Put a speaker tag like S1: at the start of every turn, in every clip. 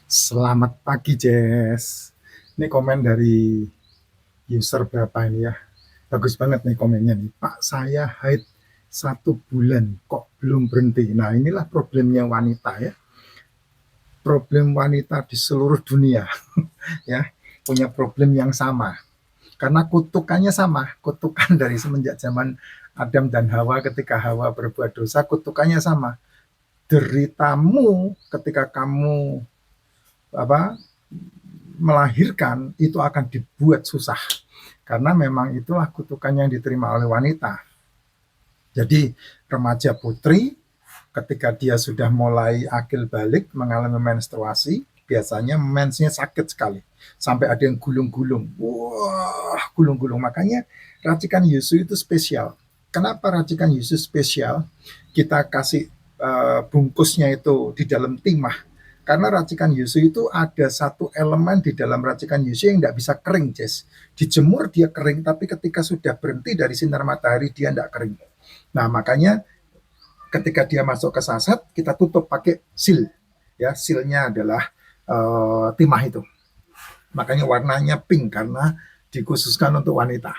S1: Selamat pagi, Jess. Ini komen dari user berapa ini ya? Bagus banget nih komennya nih. Pak, saya haid 1 bulan kok belum berhenti. Nah, inilah problemnya wanita ya. Problem wanita di seluruh dunia ya punya problem yang sama. Karena kutukannya sama, kutukan dari semenjak zaman Adam dan Hawa ketika Hawa berbuat dosa, kutukannya sama. Deritamu ketika kamu apa melahirkan itu akan dibuat susah karena memang itulah kutukan yang diterima oleh wanita. Jadi remaja putri ketika dia sudah mulai akil balik mengalami menstruasi, biasanya mensnya sakit sekali sampai ada yang gulung-gulung. Wah, gulung-gulung. Makanya racikan yusu itu spesial. Kenapa racikan yusu spesial? Kita kasih bungkusnya itu di dalam timah karena racikan yuzu itu ada satu elemen di dalam racikan yuzu yang tidak bisa kering, Jess. Dijemur dia kering, tapi ketika sudah berhenti dari sinar matahari dia tidak kering. Nah, makanya ketika dia masuk ke saset, kita tutup pakai seal. Ya, sealnya adalah timah itu. Makanya warnanya pink karena dikhususkan untuk wanita.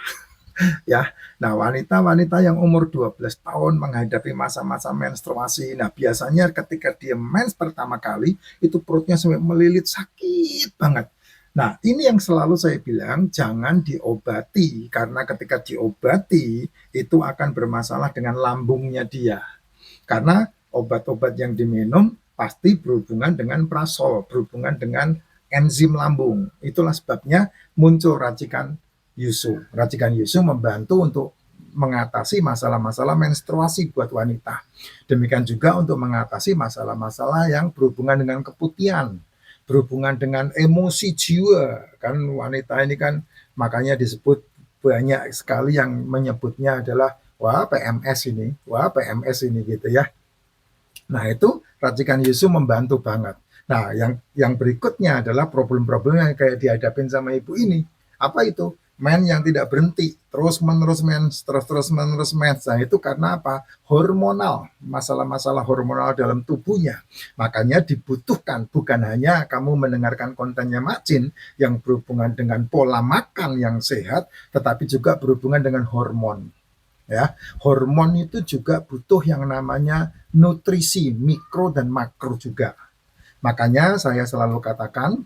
S1: Ya. Nah, wanita-wanita yang umur 12 tahun menghadapi masa-masa menstruasi. Nah, biasanya ketika dia mens pertama kali, itu perutnya sampai melilit sakit banget. Nah, ini yang selalu saya bilang, jangan diobati. Karena ketika diobati, itu akan bermasalah dengan lambungnya dia. Karena obat-obat yang diminum pasti berhubungan dengan prasol, berhubungan dengan enzim lambung. Itulah sebabnya muncul racikan yusu. Racikan yusu membantu untuk mengatasi masalah-masalah menstruasi buat wanita. Demikian juga untuk mengatasi masalah-masalah yang berhubungan dengan keputihan, berhubungan dengan emosi jiwa. Kan wanita ini kan makanya disebut banyak sekali yang menyebutnya adalah wah PMS ini, wah PMS ini gitu ya. Nah, itu racikan yusu membantu banget. Nah, yang berikutnya adalah problem-problem yang kayak dihadapin sama ibu ini. Apa itu? Men yang tidak berhenti, terus-menerus mens, terus-menerus mens. Nah, itu karena apa? Hormonal, masalah-masalah hormonal dalam tubuhnya. Makanya dibutuhkan bukan hanya kamu mendengarkan kontennya Macin yang berhubungan dengan pola makan yang sehat, tetapi juga berhubungan dengan hormon. Ya, hormon itu juga butuh yang namanya nutrisi mikro dan makro juga. Makanya saya selalu katakan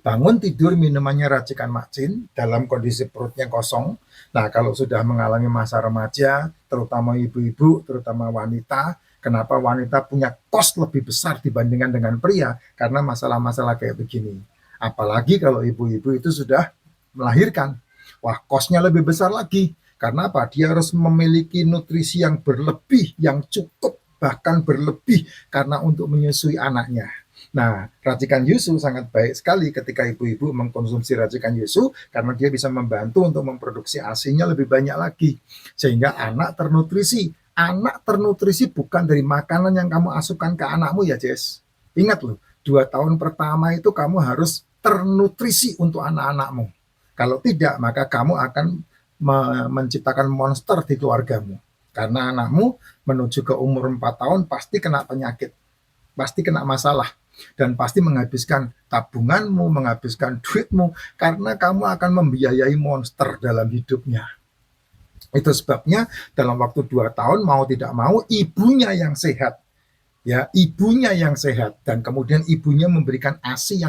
S1: bangun tidur minumannya racikan Macin dalam kondisi perutnya kosong. Nah, kalau sudah mengalami masa remaja, terutama ibu-ibu, terutama wanita, kenapa wanita punya kos lebih besar dibandingkan dengan pria? Karena masalah-masalah kayak begini. Apalagi kalau ibu-ibu itu sudah melahirkan. Wah, kosnya lebih besar lagi. Karena apa? Dia harus memiliki nutrisi yang berlebih, yang cukup, bahkan berlebih karena untuk menyusui anaknya. Nah, racikan yusu sangat baik sekali ketika ibu-ibu mengkonsumsi racikan yusu karena dia bisa membantu untuk memproduksi ASI-nya lebih banyak lagi sehingga anak ternutrisi. Anak ternutrisi bukan dari makanan yang kamu asukan ke anakmu ya, Jess. Ingat loh, 2 tahun pertama itu kamu harus ternutrisi untuk anak-anakmu. Kalau tidak, maka kamu akan menciptakan monster di keluargamu. Karena anakmu menuju ke umur 4 tahun pasti kena penyakit, pasti kena masalah dan pasti menghabiskan tabunganmu, menghabiskan duitmu karena kamu akan membiayai monster dalam hidupnya. Itu sebabnya dalam waktu 2 tahun mau tidak mau ibunya yang sehat, ya ibunya yang sehat dan kemudian ibunya memberikan ASI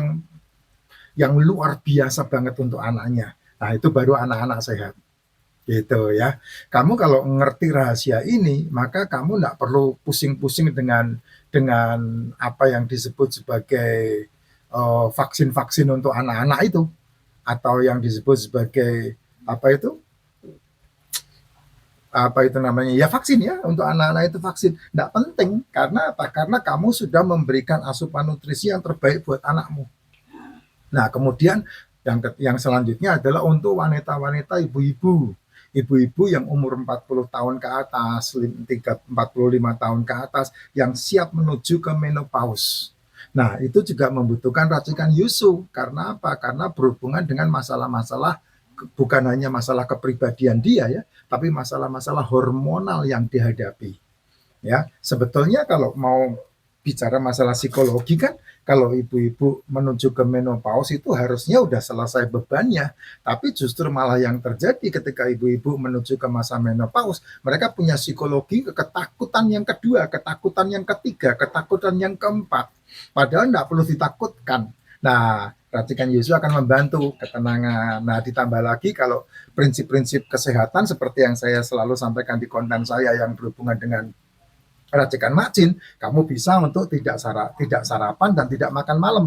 S1: yang luar biasa banget untuk anaknya. Nah itu baru anak-anak sehat. Gitu ya. Kamu kalau ngerti rahasia ini, maka kamu tidak perlu pusing-pusing dengan apa yang disebut sebagai vaksin-vaksin untuk anak-anak itu, atau yang disebut sebagai apa itu namanya ya vaksin ya untuk anak-anak itu vaksin. Tidak penting karena apa? Karena kamu sudah memberikan asupan nutrisi yang terbaik buat anakmu. Nah kemudian yang selanjutnya adalah untuk wanita-wanita ibu-ibu. Ibu-ibu yang umur 40 tahun ke atas, 45 tahun ke atas, yang siap menuju ke menopause. Nah, itu juga membutuhkan racikan yusu. Karena apa? Karena berhubungan dengan masalah-masalah, bukan hanya masalah kepribadian dia ya, tapi masalah-masalah hormonal yang dihadapi. Ya, sebetulnya kalau mau bicara masalah psikologi kan Kalau ibu-ibu menuju ke menopause itu harusnya udah selesai bebannya, tapi justru malah yang terjadi ketika ibu-ibu menuju ke masa menopause, mereka punya psikologi ketakutan yang kedua, ketakutan yang ketiga, ketakutan yang keempat. Padahal nggak perlu ditakutkan. Nah, racikan Yesus akan membantu ketenangan. Nah, ditambah lagi kalau prinsip-prinsip kesehatan seperti yang saya selalu sampaikan di konten saya yang berhubungan dengan racikan macin, kamu bisa untuk tidak sarapan dan tidak makan malam.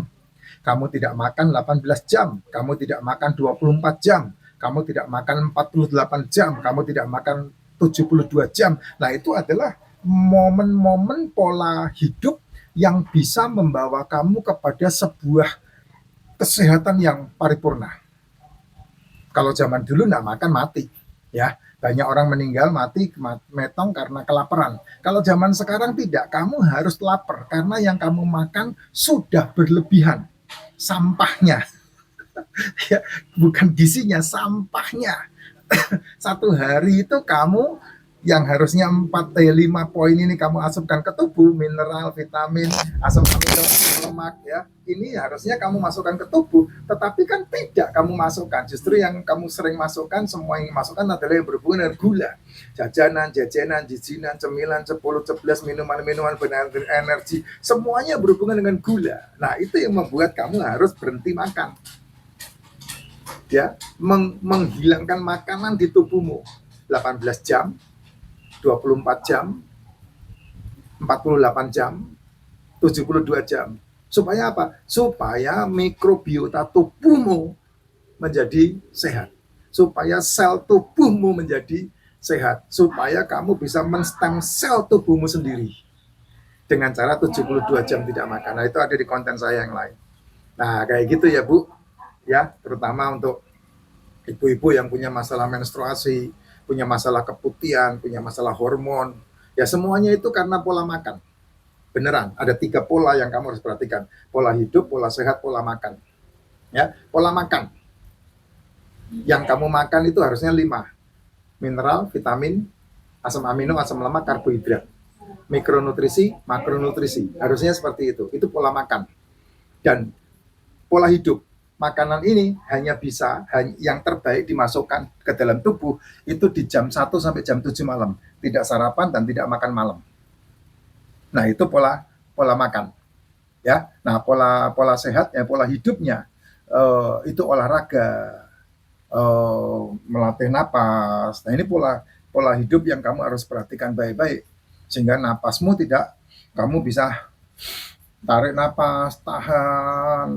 S1: Kamu tidak makan 18 jam, kamu tidak makan 24 jam, kamu tidak makan 48 jam, kamu tidak makan 72 jam. Nah, itu adalah momen-momen pola hidup yang bisa membawa kamu kepada sebuah kesehatan yang paripurna. Kalau zaman dulu nggak makan mati, ya banyak orang meninggal mati metong karena kelaparan. Kalau zaman sekarang tidak, kamu harus lapar karena yang kamu makan sudah berlebihan sampahnya, ya, bukan gizinya, sampahnya. Satu hari itu kamu yang harusnya 5 poin ini kamu asupkan ke tubuh, mineral, vitamin, asam amino, lemak, ya, ini harusnya kamu masukkan ke tubuh, tetapi kan tidak kamu masukkan. Justru yang kamu sering masukkan, semua yang masukkan adalah yang berhubungan dengan gula, jajanan, jijinan, cemilan, cepuluh, ceplas, minuman-minuman berenergi, semuanya berhubungan dengan gula. Nah, itu yang membuat kamu harus berhenti makan, ya, menghilangkan makanan di tubuhmu 18 jam, 24 jam, 48 jam, 72 jam. Supaya apa? Supaya mikrobiota tubuhmu menjadi sehat. Supaya sel tubuhmu menjadi sehat. Supaya kamu bisa menstem sel tubuhmu sendiri. Dengan cara 72 jam tidak makan. Nah, itu ada di konten saya yang lain. Nah, kayak gitu ya, Bu. Ya, terutama untuk ibu-ibu yang punya masalah menstruasi, punya masalah keputihan, punya masalah hormon, ya semuanya itu karena pola makan. Beneran, ada 3 pola yang kamu harus perhatikan. Pola hidup, pola sehat, pola makan. Ya, pola makan. Yang kamu makan itu harusnya 5. Mineral, vitamin, asam amino, asam lemak, karbohidrat. Mikronutrisi, makronutrisi. Harusnya seperti itu. Itu pola makan. Dan pola hidup. Makanan ini hanya bisa yang terbaik dimasukkan ke dalam tubuh itu di jam 1 sampai jam 7 malam. Tidak sarapan dan tidak makan malam. Nah, itu pola makan. Ya. Nah, pola sehat ya, pola hidupnya itu olahraga, melatih napas. Nah, ini pola hidup yang kamu harus perhatikan baik-baik sehingga napasmu tidak, kamu bisa tarik napas, tahan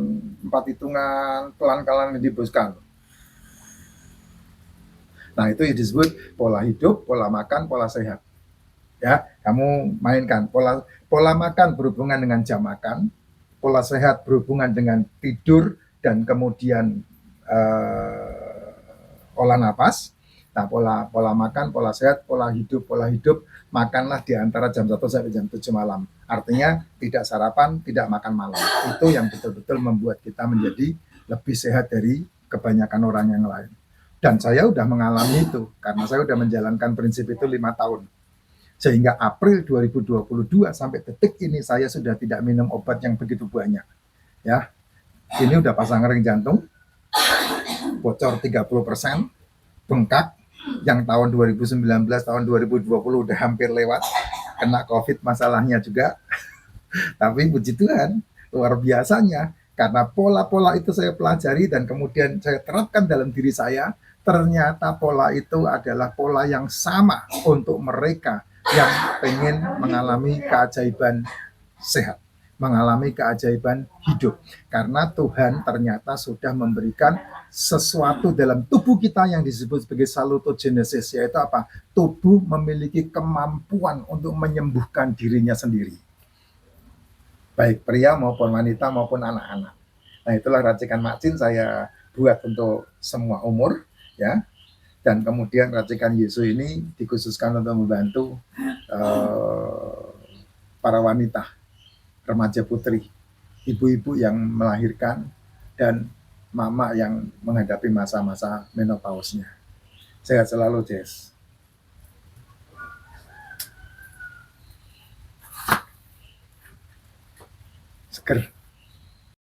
S1: 4 hitungan, pelan-pelan dihembuskan. Nah, itu yang disebut pola hidup, pola makan, pola sehat. Ya, kamu mainkan pola makan berhubungan dengan jam makan, pola sehat berhubungan dengan tidur dan kemudian olah napas. Nah, pola makan, pola sehat, pola hidup, makanlah di antara jam 1 sampai jam 7 malam. Artinya tidak sarapan, tidak makan malam. Itu yang betul-betul membuat kita menjadi lebih sehat dari kebanyakan orang yang lain. Dan saya udah mengalami itu, karena saya udah menjalankan prinsip itu 5 tahun. Sehingga April 2022 sampai detik ini saya sudah tidak minum obat yang begitu banyak. Ya, ini udah pasang ring jantung, bocor 30%, bengkak, yang tahun 2019, tahun 2020 udah hampir lewat, kena COVID masalahnya juga. Tapi puji Tuhan, luar biasanya, karena pola-pola itu saya pelajari dan kemudian saya terapkan dalam diri saya, ternyata pola itu adalah pola yang sama untuk mereka yang pengen mengalami keajaiban sehat, mengalami keajaiban hidup. Karena Tuhan ternyata sudah memberikan sesuatu dalam tubuh kita yang disebut sebagai salutogenesis, yaitu apa? Tubuh memiliki kemampuan untuk menyembuhkan dirinya sendiri. Baik pria maupun wanita maupun anak-anak. Nah, itulah racikan macin saya buat untuk semua umur, ya. Dan kemudian racikan Yesus ini dikhususkan untuk membantu para wanita, remaja putri, ibu-ibu yang melahirkan, dan mama yang menghadapi masa-masa menopause-nya. Sehat selalu, Jess.